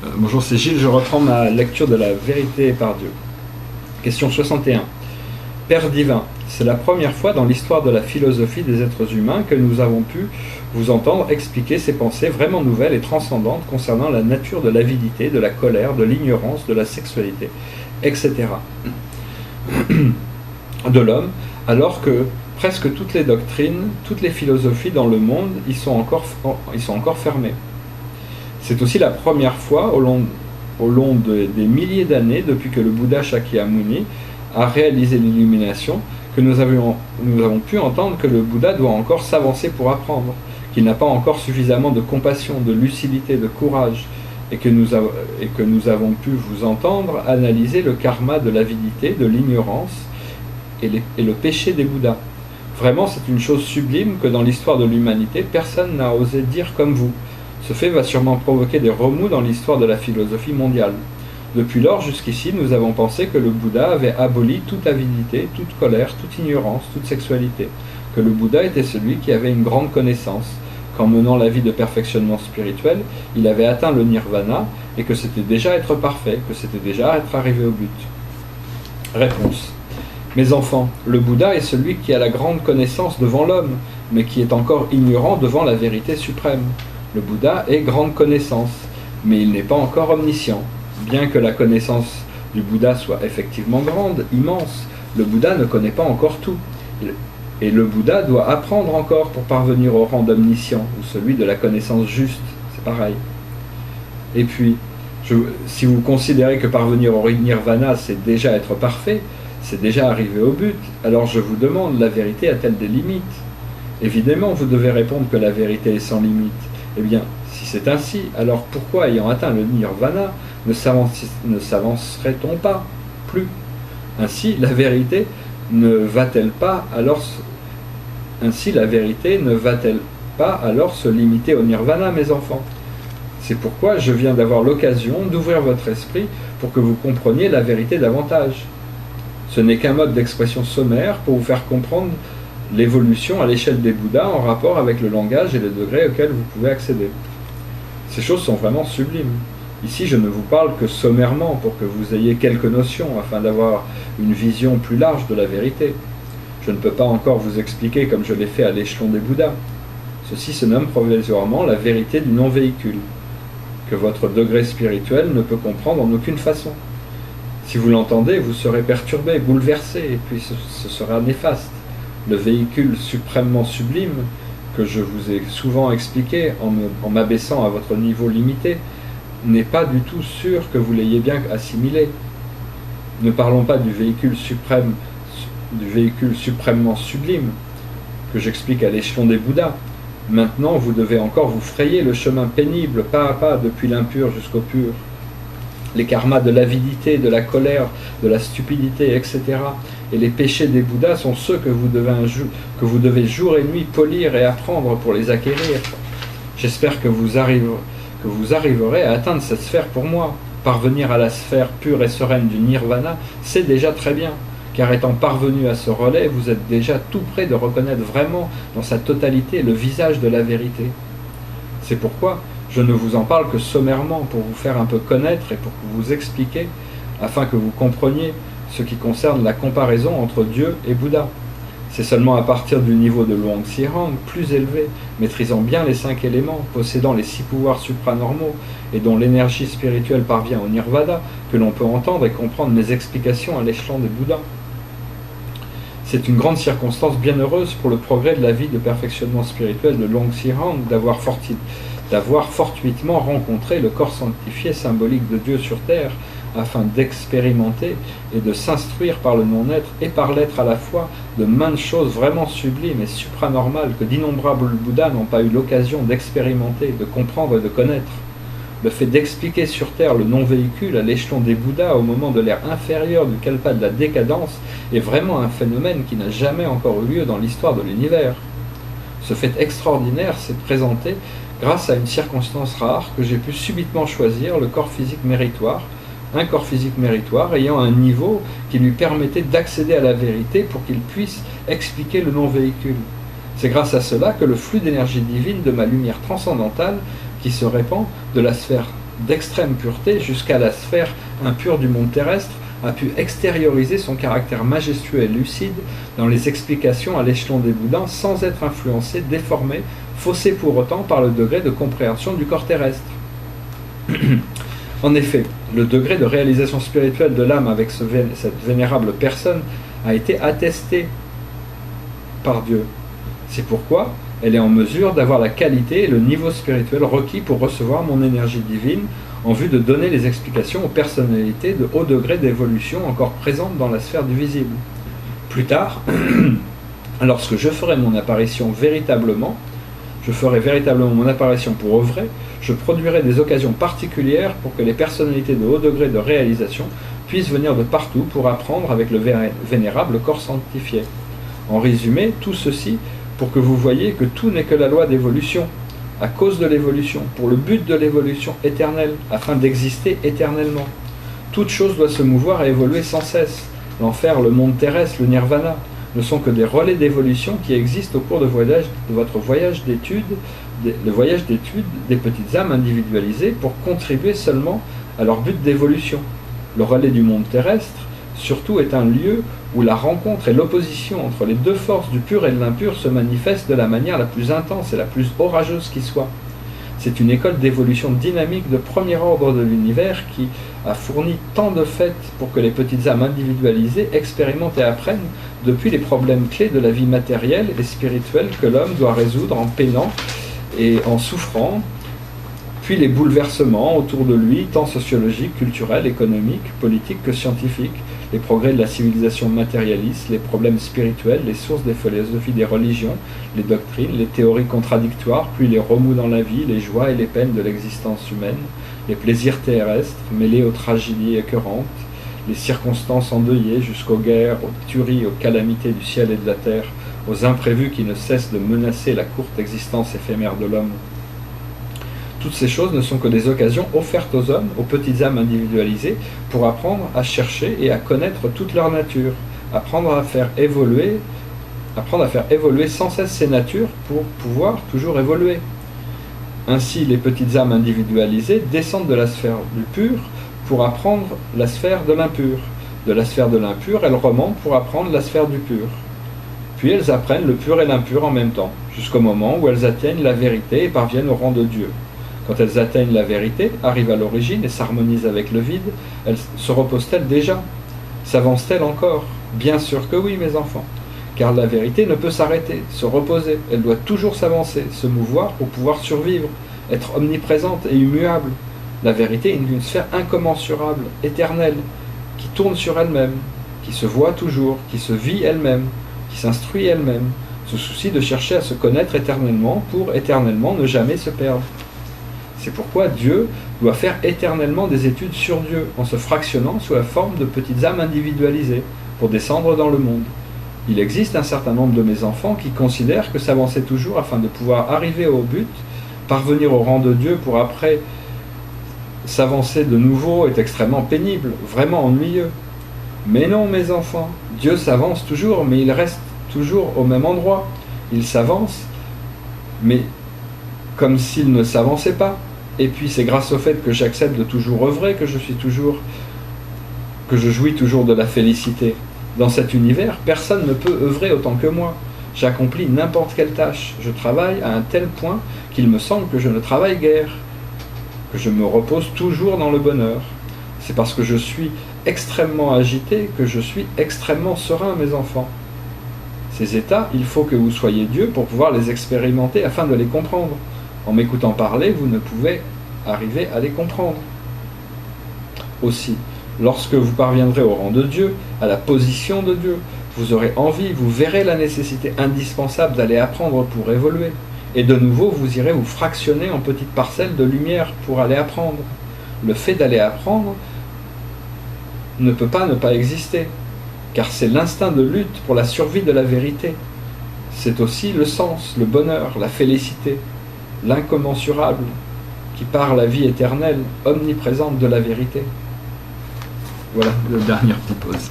Bonjour, c'est Gilles, je reprends ma lecture de la vérité par Dieu. Question 61. Père divin, c'est la première fois dans l'histoire de la philosophie des êtres humains que nous avons pu vous entendre expliquer ces pensées vraiment nouvelles et transcendantes concernant la nature de l'avidité, de la colère, de l'ignorance, de la sexualité, etc. de l'homme, alors que presque toutes les doctrines, toutes les philosophies dans le monde y sont encore fermées. C'est aussi la première fois au long des milliers d'années, depuis que le Bouddha Shakyamuni a réalisé l'illumination, que nous avons pu entendre que le Bouddha doit encore s'avancer pour apprendre, qu'il n'a pas encore suffisamment de compassion, de lucidité, de courage, et que nous avons pu vous entendre analyser le karma de l'avidité, de l'ignorance et le péché des Bouddhas. Vraiment, c'est une chose sublime que dans l'histoire de l'humanité, personne n'a osé dire comme vous. Ce fait va sûrement provoquer des remous dans l'histoire de la philosophie mondiale. Depuis lors jusqu'ici, nous avons pensé que le Bouddha avait aboli toute avidité, toute colère, toute ignorance, toute sexualité, que le Bouddha était celui qui avait une grande connaissance, qu'en menant la vie de perfectionnement spirituel, il avait atteint le nirvana et que c'était déjà être parfait, que c'était déjà être arrivé au but. Réponse. Mes enfants, le Bouddha est celui qui a la grande connaissance devant l'homme, mais qui est encore ignorant devant la vérité suprême. Le Bouddha est grande connaissance, mais il n'est pas encore omniscient. Bien que la connaissance du Bouddha soit effectivement grande, immense, le Bouddha ne connaît pas encore tout. Et le Bouddha doit apprendre encore pour parvenir au rang d'omniscient, ou celui de la connaissance juste. C'est pareil. Et puis, si vous considérez que parvenir au nirvana, c'est déjà être parfait, c'est déjà arriver au but, alors je vous demande, la vérité a-t-elle des limites? Évidemment, vous devez répondre que la vérité est sans limite. Eh bien, si c'est ainsi, alors pourquoi, ayant atteint le nirvana, ne s'avancerait-on pas plus? Ainsi, la vérité ne va-t-elle pas alors se limiter au nirvana, mes enfants? C'est pourquoi je viens d'avoir l'occasion d'ouvrir votre esprit pour que vous compreniez la vérité davantage. Ce n'est qu'un mode d'expression sommaire pour vous faire comprendre l'évolution à l'échelle des Bouddhas en rapport avec le langage et les degrés auxquels vous pouvez accéder. Ces choses sont vraiment sublimes. Ici, je ne vous parle que sommairement pour que vous ayez quelques notions afin d'avoir une vision plus large de la vérité. Je ne peux pas encore vous expliquer comme je l'ai fait à l'échelon des Bouddhas. Ceci se nomme provisoirement la vérité du non-véhicule, que votre degré spirituel ne peut comprendre en aucune façon. Si vous l'entendez, vous serez perturbé, bouleversé, et puis ce sera néfaste. Le véhicule suprêmement sublime, que je vous ai souvent expliqué en m'abaissant à votre niveau limité, n'est pas du tout sûr que vous l'ayez bien assimilé. Ne parlons pas du véhicule suprêmement sublime, que j'explique à l'échelon des Bouddhas. Maintenant, vous devez encore vous frayer le chemin pénible, pas à pas, depuis l'impur jusqu'au pur. Les karmas de l'avidité, de la colère, de la stupidité, etc. Et les péchés des Bouddhas sont ceux que vous devez jour et nuit polir et apprendre pour les acquérir. J'espère que vous arriverez à atteindre cette sphère pour moi. Parvenir à la sphère pure et sereine du nirvana, c'est déjà très bien, car étant parvenu à ce relais, vous êtes déjà tout près de reconnaître vraiment dans sa totalité le visage de la vérité. C'est pourquoi je ne vous en parle que sommairement pour vous faire un peu connaître et pour vous expliquer, afin que vous compreniez ce qui concerne la comparaison entre Dieu et Bouddha. C'est seulement à partir du niveau de Luang Xirang, plus élevé, maîtrisant bien les 5 éléments, possédant les 6 pouvoirs supranormaux et dont l'énergie spirituelle parvient au nirvana, que l'on peut entendre et comprendre mes explications à l'échelon des Bouddhas. C'est une grande circonstance bienheureuse pour le progrès de la vie de perfectionnement spirituel de Luang Xirang d'avoir fortuitement rencontré le corps sanctifié symbolique de Dieu sur terre, afin d'expérimenter et de s'instruire par le non-être et par l'être à la fois de maintes choses vraiment sublimes et supranormales que d'innombrables Bouddhas n'ont pas eu l'occasion d'expérimenter, de comprendre et de connaître. Le fait d'expliquer sur terre le non-véhicule à l'échelon des Bouddhas au moment de l'ère inférieure du kalpa de la décadence est vraiment un phénomène qui n'a jamais encore eu lieu dans l'histoire de l'univers. Ce fait extraordinaire s'est présenté grâce à une circonstance rare que j'ai pu subitement choisir, le corps physique méritoire, un corps physique méritoire ayant un niveau qui lui permettait d'accéder à la vérité pour qu'il puisse expliquer le non-véhicule. C'est grâce à cela que le flux d'énergie divine de ma lumière transcendantale qui se répand de la sphère d'extrême pureté jusqu'à la sphère impure du monde terrestre, a pu extérioriser son caractère majestueux et lucide dans les explications à l'échelon des Bouddhas sans être influencé, déformé, faussé pour autant par le degré de compréhension du corps terrestre. En effet, le degré de réalisation spirituelle de l'âme avec cette vénérable personne a été attesté par Dieu. C'est pourquoi elle est en mesure d'avoir la qualité et le niveau spirituel requis pour recevoir mon énergie divine en vue de donner les explications aux personnalités de haut degré d'évolution encore présentes dans la sphère du visible. Plus tard, lorsque je ferai mon apparition véritablement, je ferai véritablement mon apparition pour œuvrer, je produirai des occasions particulières pour que les personnalités de haut degré de réalisation puissent venir de partout pour apprendre avec le vénérable corps sanctifié. En résumé, tout ceci pour que vous voyez que tout n'est que la loi d'évolution, à cause de l'évolution, pour le but de l'évolution éternelle, afin d'exister éternellement. Toute chose doit se mouvoir et évoluer sans cesse. L'enfer, le monde terrestre, le nirvana ne sont que des relais d'évolution qui existent au cours de votre voyage d'études, le voyage d'études des petites âmes individualisées pour contribuer seulement à leur but d'évolution. Le relais du monde terrestre, surtout, est un lieu où la rencontre et l'opposition entre les deux forces du pur et de l'impur se manifestent de la manière la plus intense et la plus orageuse qui soit. C'est une école d'évolution dynamique de premier ordre de l'univers qui a fourni tant de faits pour que les petites âmes individualisées expérimentent et apprennent depuis les problèmes clés de la vie matérielle et spirituelle que l'homme doit résoudre en peinant et en souffrant, puis les bouleversements autour de lui, tant sociologiques, culturels, économiques, politiques que scientifiques, les progrès de la civilisation matérialiste, les problèmes spirituels, les sources des philosophies des religions, les doctrines, les théories contradictoires, puis les remous dans la vie, les joies et les peines de l'existence humaine, les plaisirs terrestres mêlés aux tragédies écœurantes, les circonstances endeuillées jusqu'aux guerres, aux tueries, aux calamités du ciel et de la terre, aux imprévus qui ne cessent de menacer la courte existence éphémère de l'homme. Toutes ces choses ne sont que des occasions offertes aux hommes, aux petites âmes individualisées, pour apprendre à chercher et à connaître toute leur nature, apprendre à faire évoluer sans cesse ces natures pour pouvoir toujours évoluer. Ainsi, les petites âmes individualisées descendent de la sphère du pur pour apprendre la sphère de l'impur. De la sphère de l'impur, elles remontent pour apprendre la sphère du pur. Puis elles apprennent le pur et l'impur en même temps, jusqu'au moment où elles atteignent la vérité et parviennent au rang de Dieu. Quand elles atteignent la vérité, arrivent à l'origine et s'harmonisent avec le vide, elles se reposent-elles déjà? S'avancent-elles encore? Bien sûr que oui, mes enfants, car la vérité ne peut s'arrêter, se reposer, elle doit toujours s'avancer, se mouvoir pour pouvoir survivre, être omniprésente et immuable. La vérité est une sphère incommensurable, éternelle, qui tourne sur elle-même, qui se voit toujours, qui se vit elle-même, qui s'instruit elle-même, se soucie de chercher à se connaître éternellement pour éternellement ne jamais se perdre. C'est pourquoi Dieu doit faire éternellement des études sur Dieu, en se fractionnant sous la forme de petites âmes individualisées, pour descendre dans le monde. Il existe un certain nombre de mes enfants qui considèrent que s'avancer toujours afin de pouvoir arriver au but, parvenir au rang de Dieu pour après s'avancer de nouveau est extrêmement pénible, vraiment ennuyeux. Mais non, mes enfants, Dieu s'avance toujours, mais il reste toujours au même endroit. Il s'avance, mais comme s'il ne s'avançait pas. Et puis c'est grâce au fait que j'accepte de toujours œuvrer que je jouis toujours de la félicité. Dans cet univers, personne ne peut œuvrer autant que moi. J'accomplis n'importe quelle tâche. Je travaille à un tel point qu'il me semble que je ne travaille guère, que je me repose toujours dans le bonheur. C'est parce que je suis extrêmement agité que je suis extrêmement serein, mes enfants. Ces états, il faut que vous soyez Dieu pour pouvoir les expérimenter afin de les comprendre. En m'écoutant parler, vous ne pouvez arriver à les comprendre. Aussi, lorsque vous parviendrez au rang de Dieu, à la position de Dieu, vous aurez envie, vous verrez la nécessité indispensable d'aller apprendre pour évoluer. Et de nouveau, vous irez vous fractionner en petites parcelles de lumière pour aller apprendre. Le fait d'aller apprendre ne peut pas ne pas exister, car c'est l'instinct de lutte pour la survie de la vérité. C'est aussi le sens, le bonheur, la félicité, l'incommensurable, qui part la vie éternelle, omniprésente de la vérité. Voilà, la dernière petite pause.